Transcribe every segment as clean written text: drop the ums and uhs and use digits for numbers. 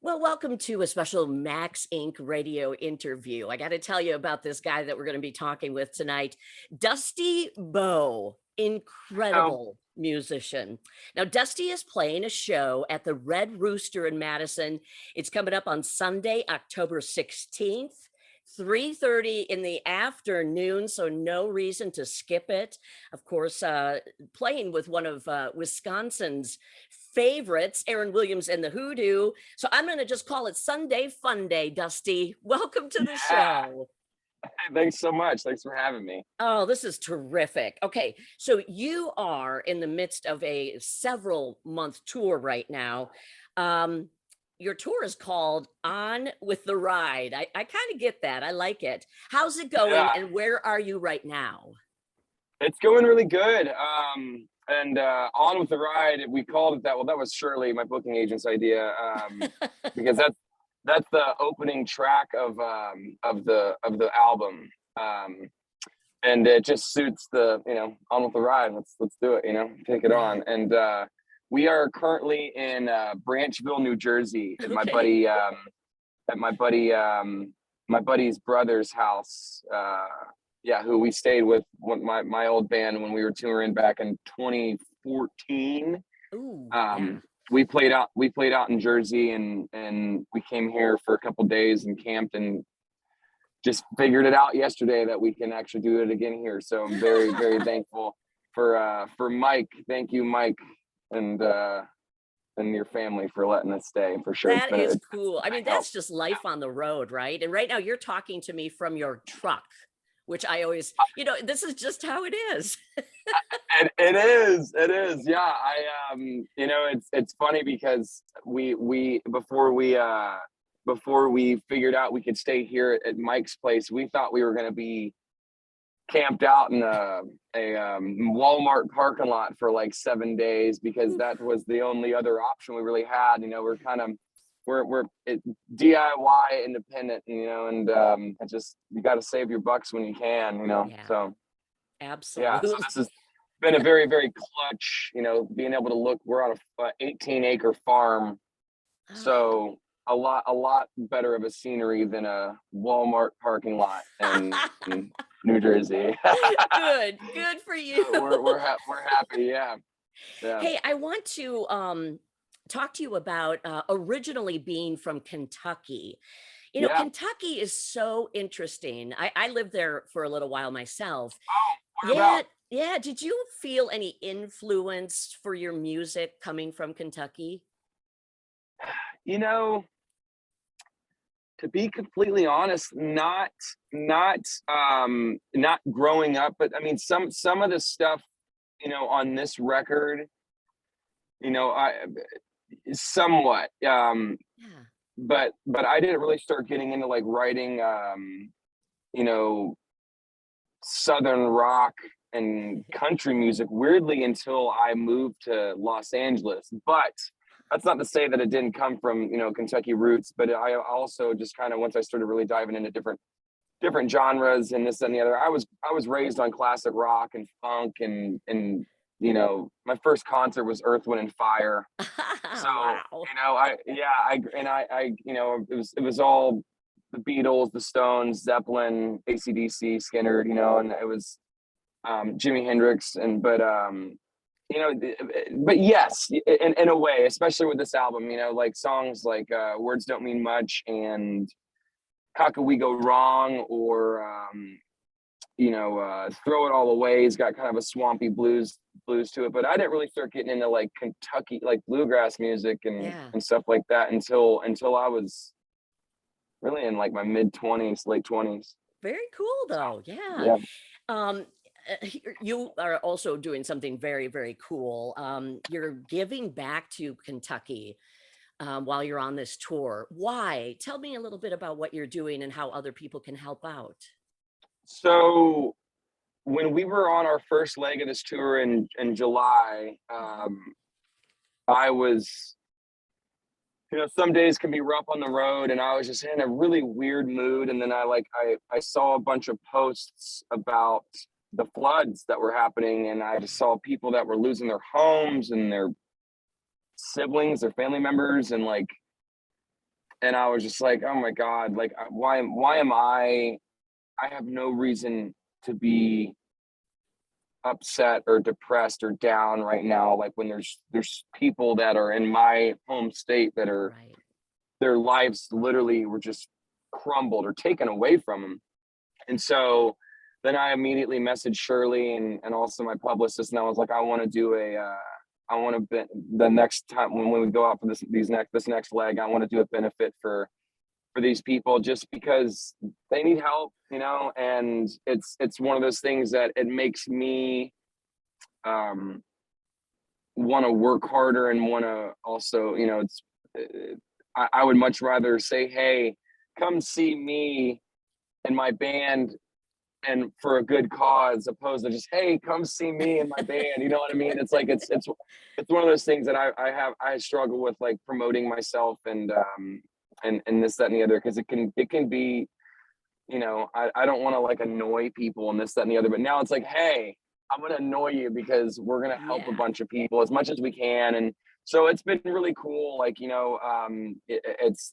Well, welcome to a special Max Inc. radio interview. I got to tell you about this guy that we're going to be talking with tonight, Dusty Bo, Oh, incredible musician. Now, Dusty is playing a show at the Red Rooster in Madison. It's coming up on Sunday, October 16th. 3:30 in the afternoon, so no reason to skip it. Of course, playing with one of Wisconsin's favorites, Aaron Williams and the Hoodoo. So I'm going to just call it Sunday Fun Day, Dusty. Welcome to the yeah. show. Thanks so much. Thanks for having me. Oh, this is terrific. Okay, so you are in the midst of a several month tour right now. Um, your tour is called On with the Ride. I kind of get that. I like it. How's it going Yeah, and where are you right now? it's going really good. And On with the Ride, we called it that. Well, that was Shirley, my booking agent's idea, because that's the opening track of the album. And it just suits the On with the Ride. Let's do it. Take it Yeah. on. And we are currently in Branchville, New Jersey, at my Okay. buddy at my buddy's brother's house. Yeah, who we stayed with my old band when we were touring back in 2014. Ooh, yeah. Um, we played out in Jersey, and we came here for a couple days and camped, and just figured it out yesterday that we can actually do it again here. So I'm very thankful for Mike. Thank you, Mike, and your family for letting us stay, for sure. That is It's cool. I been mean, a help. that's just life on the road, right? And right now you're talking to me from your truck, which I always, this is just how it is. It is. Yeah. It's funny because before we figured out we could stay here at Mike's place, we thought we were going to be camped out in a Walmart parking lot for like 7 days, because that was the only other option we really had. We're DIY independent, it just, you got to save your bucks when you can, Yeah, so yeah. So absolutely. this has been a very clutch, being able to look. We're on a 18-acre farm, Oh. so a lot better of a scenery than a Walmart parking lot in New Jersey. Good for you. So we're happy. Yeah. Yeah. Hey, I want to talk to you about originally being from Kentucky. Yeah. Kentucky is so interesting. I lived there for a little while myself. Oh, what Yeah, about? yeah. Did you feel any influence for your music coming from Kentucky? You know, to be completely honest, not growing up, but I mean some of the stuff, on this record, I somewhat. Yeah. But I didn't really start getting into like writing you know, southern rock and country music, weirdly, until I moved to Los Angeles. But that's not to say that it didn't come from, Kentucky roots. But I also just kind of, once I started really diving into different genres and this and the other, I was raised on classic rock and funk, and my first concert was Earth, Wind and Fire. So, Wow. I yeah, it was all the Beatles, the Stones, Zeppelin, AC/DC, Skinner, and it was Jimi Hendrix, but yes, in a way, especially with this album, like songs like Words Don't Mean Much and How Could We Go Wrong, or Throw It All Away. He's got kind of a swampy blues to it. But I didn't really start getting into like Kentucky, like bluegrass music and Yeah. and stuff like that until I was really in like my mid 20s, late 20s. Very cool So though. Yeah. yeah. Um, you are also doing something very, very cool. You're giving back to Kentucky while you're on this tour. Why? Tell me a little bit about what you're doing and how other people can help out. So when we were on our first leg of this tour in July, Mhm. I was, some days can be rough on the road, and I was just in a really weird mood. And then I saw a bunch of posts about the floods that were happening, and I just saw people that were losing their homes and their siblings, their family members, and like and I was just like, oh my God, like why am I have no reason to be upset or depressed or down right now, like when there's people that are in my home state that are Right. their lives literally were just crumbled or taken away from them. And so then I immediately messaged Shirley and also my publicist, and I was like, I want to do I want to be the next time when we go out for this next leg, I want to do a benefit for these people, just because they need help, you know. And it's one of those things that it makes me want to work harder and want to also, you know, I would much rather say, hey, come see me and my band and for a good cause, opposed to just, hey, come see me and my band. You know what I mean? It's like it's one of those things that I struggle with, like promoting myself and this, that, and the other, because it can be, you know, I don't want to like annoy people and this, that, and the other. But now it's like, hey, I'm gonna annoy you because we're gonna help a bunch of people as much as we can. And so it's been really cool. Like, you know, it's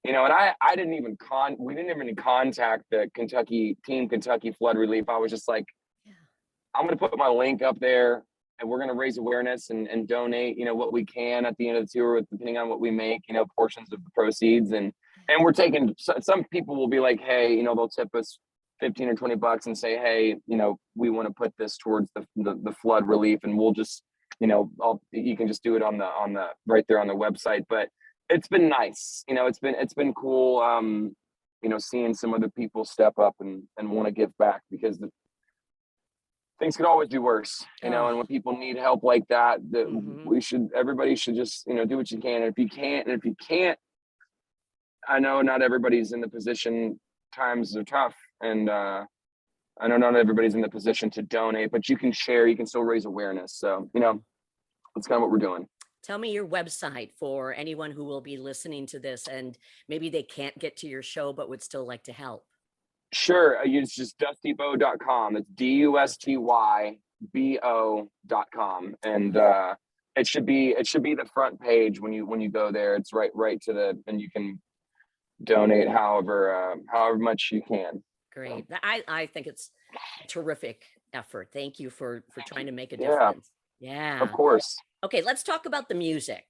you know, and I didn't even we didn't even contact the Kentucky flood relief. I was just like, Yeah. I'm going to put my link up there, and we're going to raise awareness and donate, you know, what we can at the end of the tour, depending on what we make, you know, portions of the proceeds. And we're taking, some people will be like, hey, you know, they'll tip us 15 or 20 bucks and say, hey, you know, we want to put this towards the flood relief, and we'll just, you know, you can just do it on the right there on the website. But it's been nice, you know, it's been cool, you know, seeing some other people step up and want to give back, because things could always be worse, you know. And when people need help like that, everybody should just, you know, do what you can. And if you can't, I know not everybody's in the position, times are tough, and I know not everybody's in the position to donate, but you can share, you can still raise awareness. So, you know, that's kind of what we're doing. Tell me your website for anyone who will be listening to this and maybe they can't get to your show but would still like to help. Sure. It's just dustybo.com. It's DUSTYBO.com. And it should be the front page when you go there. It's right to and you can donate however much you can. Great. I think it's a terrific effort. Thank you for trying to make a Yeah, difference. of Yeah. course. Okay, let's talk about the music.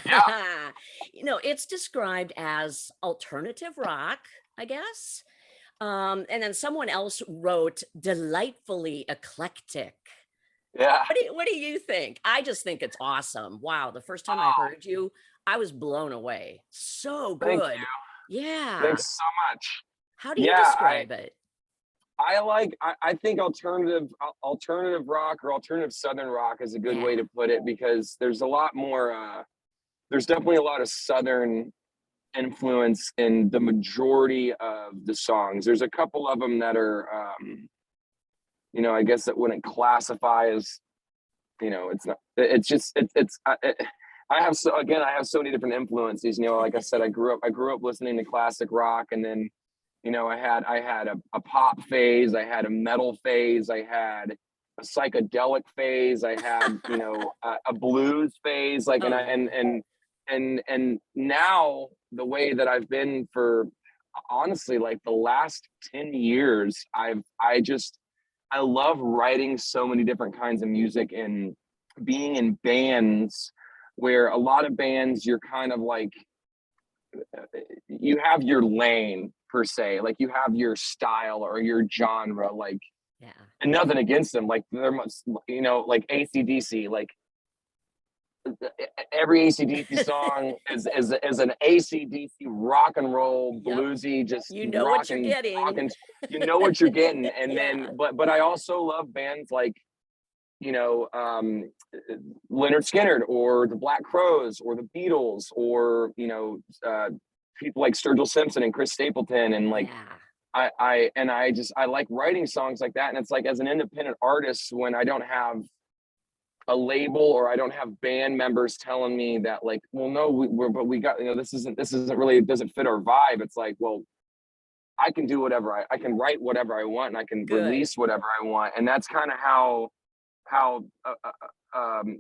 Yeah. You know, it's described as alternative rock, I guess. And then someone else wrote delightfully eclectic. Yeah. What do you think? I just think it's awesome. Wow, the first time I heard you, I was blown away. So Thank good. you. Yeah. Thanks so much. How do you Yeah, describe it? I think alternative rock or alternative southern rock is a good way Yeah. to put it, because there's a lot more there's definitely a lot of southern influence in the majority of the songs. There's a couple of them that are you know, I guess that wouldn't classify as, you know, it's not, it's just I have so many different influences, you know. Like I said, I grew up listening to classic rock, and then, you know, I had a pop phase, I had a metal phase, I had a psychedelic phase, I had, you know, a blues phase, like, Oh, and now the way that I've been for, honestly, like the last 10 years, I love writing so many different kinds of music and being in bands, where a lot of bands, you're kind of like, you have your lane per se, like you have your style or your genre, like, yeah. and nothing against them, like they're much, you know, like AC/DC, like every AC/DC song is an AC/DC rock and roll Yep. bluesy, just You know what you're rocking, getting. you know what you're getting. And Yeah. then, but I also love bands like, you know, Leonard Skinner or the Black Crowes or the Beatles, or, you know, people like Sturgill Simpson and Chris Stapleton, and like, Yeah. I like writing songs like that. And it's like, as an independent artist, when I don't have a label or I don't have band members telling me that, like, well, no, but we got, you know, this isn't really, it doesn't fit our vibe. It's like, well, I can do whatever I can write whatever I want, and I can Good. release whatever I want. And that's kind of how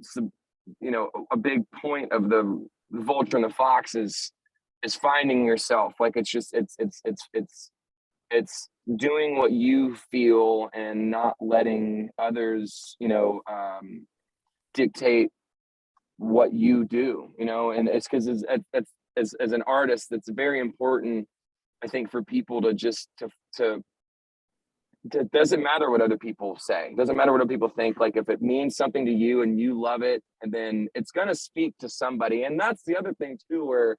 so, you know, a big point of the Vulture and the Fox is finding yourself. Like it's just it's doing what you feel and not letting others, dictate what you do, and it's because as an artist, it's very important, I think, for people to just to it doesn't matter what other people say. It doesn't matter what other people think. Like if it means something to you and you love it, and then it's going to speak to somebody. And that's the other thing too, where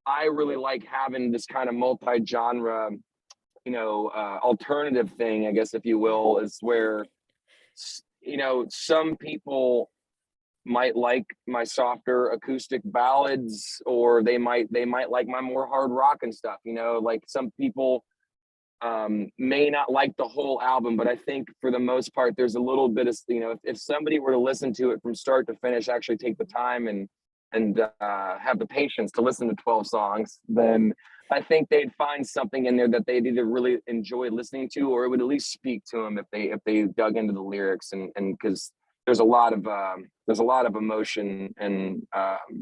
I really like having this kind of multi-genre, alternative thing, I guess, if you will, is where, some people might like my softer acoustic ballads, or they might like my more hard rock and stuff, like some people may not like the whole album, but I think for the most part, there's a little bit of, if somebody were to listen to it from start to finish, actually take the time and have the patience to listen to 12 songs, then I think they'd find something in there that they'd either really enjoy listening to, or it would at least speak to them if they dug into the lyrics, and because there's a lot of emotion and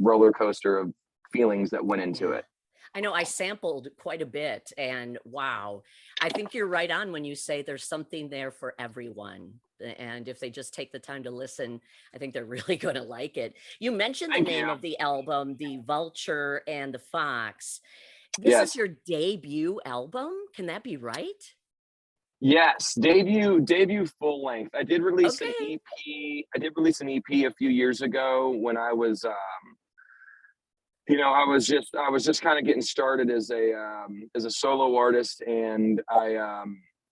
roller coaster of feelings that went into it. I know I sampled quite a bit, and wow, I think you're right on when you say there's something there for everyone. And if they just take the time to listen, I think they're really going to like it. You mentioned the name of the album, The Vulture and the Fox. This is your debut album. Can that be right? Yes, debut full length. I did release an EP. I did release an EP a few years ago when I was I was just kind of getting started as a solo artist, and I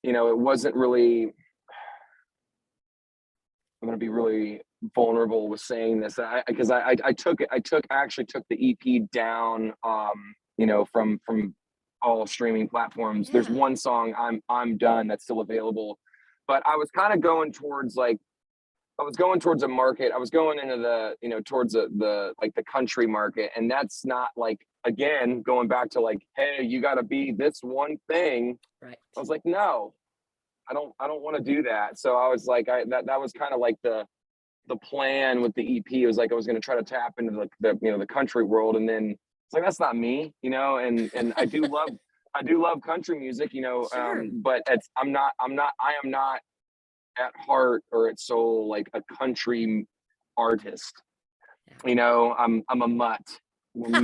it wasn't really, I'm going to be really vulnerable with saying this, because I actually took the EP down from all streaming platforms. There's one song, I'm Done, that's still available, but I was kind of going towards a market. I was going into the, towards the country market. And that's not like, again, going back to like, hey, you got to be this one thing. Right. I was like, no, I don't want to do that. So I was like, that was kind of like the plan with the EP. It was like, I was going to try to tap into the country world. And then it's like, that's not me, and I do love country music, Sure. but I am not at heart or at soul like a country artist. I'm a mutt. I'm a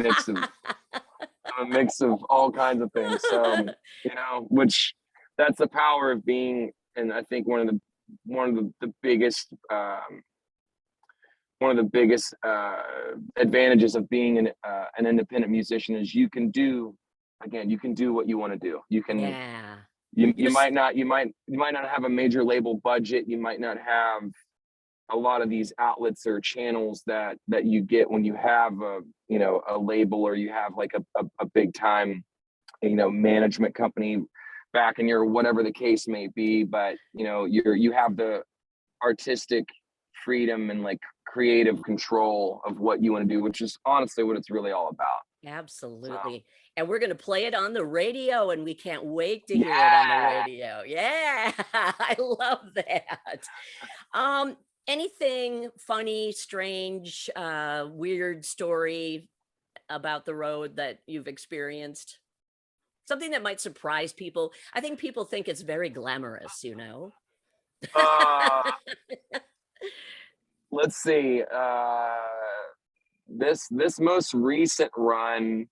mix of all kinds of things. So which that's the power of being, and I think one of the biggest advantages of being an independent musician is you can do what you want to do. You can you might not have a major label budget. You might not have a lot of these outlets or channels that you get when you have a label, or you have like a big time management company back in your, whatever the case may be. But you have the artistic freedom and like creative control of what you want to do, which is honestly what it's really all about. Absolutely. And we're going to play it on the radio, and we can't wait to hear it on the radio. Yeah, I love that. Anything funny, strange, weird story about the road that you've experienced? Something that might surprise people. I think people think it's very glamorous, Let's see. This most recent run,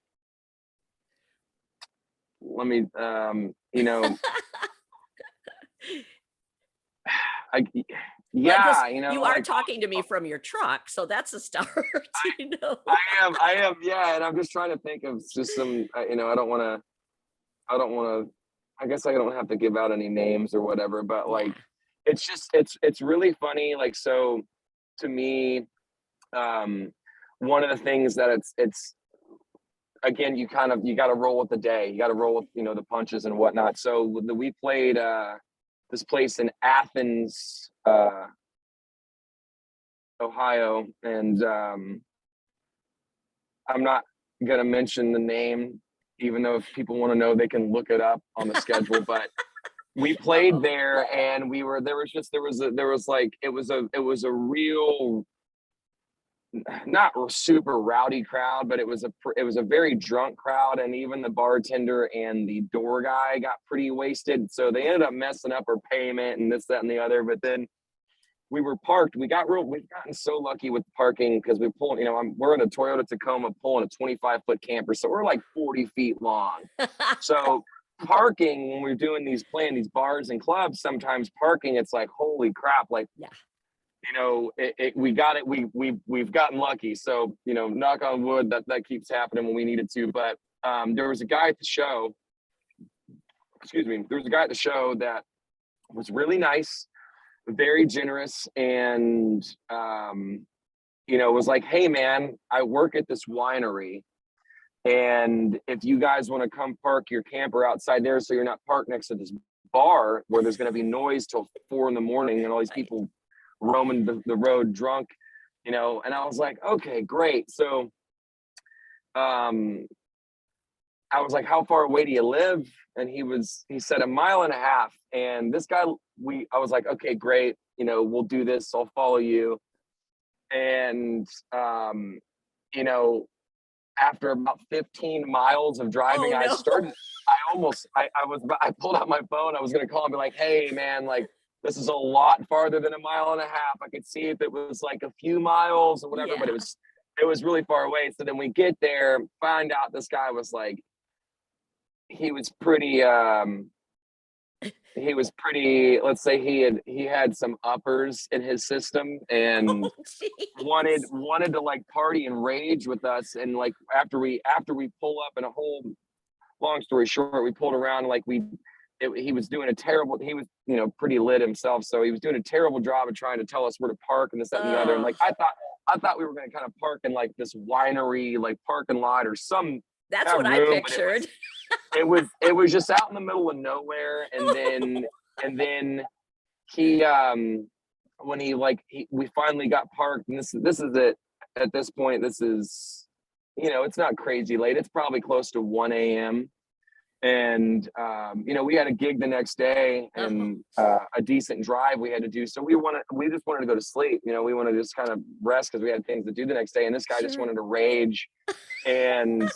let me you are like, talking to me from your truck, so that's a start. I am, yeah, and I'm just trying to think of just some, I don't want to, I guess I don't have to give out any names or whatever, but like it's just it's really funny. Like, so to me, one of the things that it's again, you got to roll with the day. You got to roll with the punches and whatnot. So we played this place in Athens, Ohio, and I'm not gonna mention the name, even though if people want to know, they can look it up on the schedule. But we played there, and it was a real not super rowdy crowd, but it was a very drunk crowd, and even the bartender and the door guy got pretty wasted. So they ended up messing up our payment and this, that, and the other. But then we were parked. We've gotten so lucky with parking because we pulled, we're in a Toyota Tacoma pulling a 25-foot camper. So we're like 40 feet long. So parking, when we're doing playing these bars and clubs, sometimes parking, it's like, holy crap. Like, Yeah. We got it. We've gotten lucky. So, knock on wood, that keeps happening when we need it to. But there was a guy at the show, that was really nice, very generous, and was like, hey man, I work at this winery, and if you guys want to come park your camper outside there so you're not parked next to this bar where there's going to be noise till 4 a.m. and all these people roaming the road drunk, and I was like, okay, great. So I was like, how far away do you live? And he said 1.5 miles. And this guy, I was like, okay, great. We'll do this. I'll follow you. And, after about 15 miles of driving, Oh, no. I pulled out my phone. I was going to call and be like, hey man, like, this is a lot farther than 1.5 miles. I could see if it was like a few miles or whatever, but it was really far away. So then we get there, find out this guy was like, he was pretty, let's say he had some uppers in his system, and Oh, wanted to like party and rage with us. And like, after we pull up, and a whole long story short, we pulled around, like he was doing he was, pretty lit himself. So he was doing a terrible job of trying to tell us where to park and this, that, and the other. And like, I thought we were going to kind of park in like this winery, like parking lot or some that's what I room, pictured. it was just out in the middle of nowhere. And then he, when we finally got parked, and this is it at this point. This is, it's not crazy late. It's probably close to 1 a.m. And we had a gig the next day, and a decent drive we had to do. So we just wanted to go to sleep. We wanted to just kind of rest because we had things to do the next day. And this guy just wanted to rage, and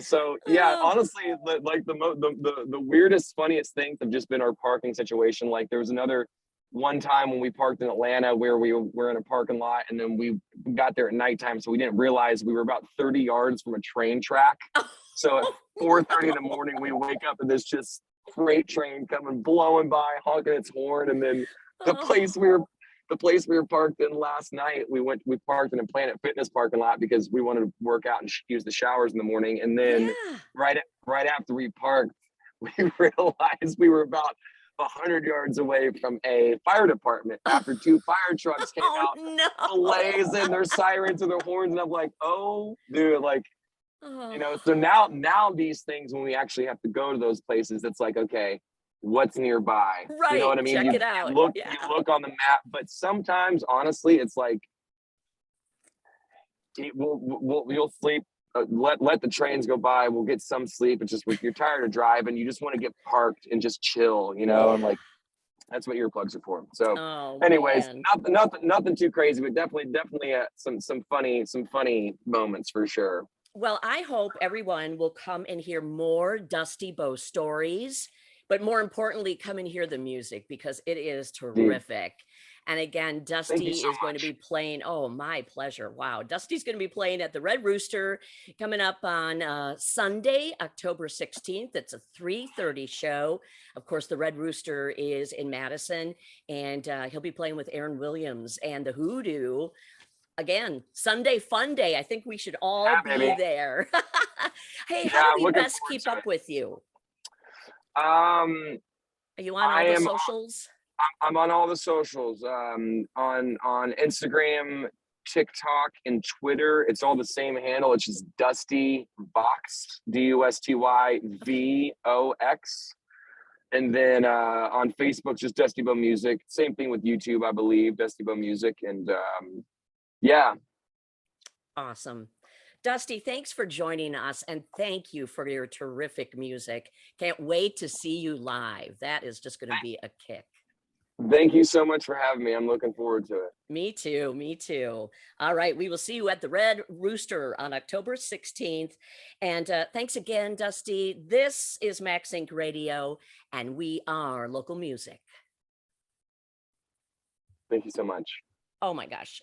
so yeah, honestly, like the weirdest, funniest things have just been our parking situation. Like, there was another one time when we parked in Atlanta where we were in a parking lot, and then we got there at nighttime, so we didn't realize we were about 30 yards from a train track. So at 4:30 in the morning, we wake up and there's just freight train coming, blowing by, honking its horn. And then the place we were parked in last night, we parked in a Planet Fitness parking lot because we wanted to work out and use the showers in the morning. And then right after we parked, we realized we were about 100 yards away from a fire department after 2 fire trucks came out, blazing their sirens and their horns. And I'm like, oh, dude, like, so now these things, when we actually have to go to those places, it's like, okay, what's nearby? Right. You know what I mean? Check it out. You look on the map, but sometimes, honestly, it's like, you'll sleep, let the trains go by. We'll get some sleep. It's just, you're tired of driving. You just want to get parked and just chill, and like, that's what earplugs are for. So anyways, nothing too crazy, but definitely some funny moments for sure. Well, I hope everyone will come and hear more Dusty Bo stories, but more importantly, come and hear the music, because it is terrific. And again, Dusty is going to be playing. Oh, my pleasure. Wow. Dusty's going to be playing at the Red Rooster coming up on Sunday, October 16th. It's a 3:30 show. Of course, the Red Rooster is in Madison, and he'll be playing with Aaron Williams and the Hoodoo. Again, Sunday fun day. I think we should all be there. Hey, how do we best keep up with you? Are you on all the socials? I'm on all the socials. On Instagram, TikTok, and Twitter. It's all the same handle. It's just Dusty Vox, DUSTYVOX. And then on Facebook, just Dusty Bo Music. Same thing with YouTube, I believe, Dusty Bo Music. And yeah. Awesome. Dusty, thanks for joining us, and thank you for your terrific music. Can't wait to see you live. That is just going to be a kick. Thank you so much for having me. I'm looking forward to it. Me too. Me too. All right. We will see you at the Red Rooster on October 16th. And thanks again, Dusty. This is Max Inc. Radio, and we are local music. Thank you so much. Oh my gosh.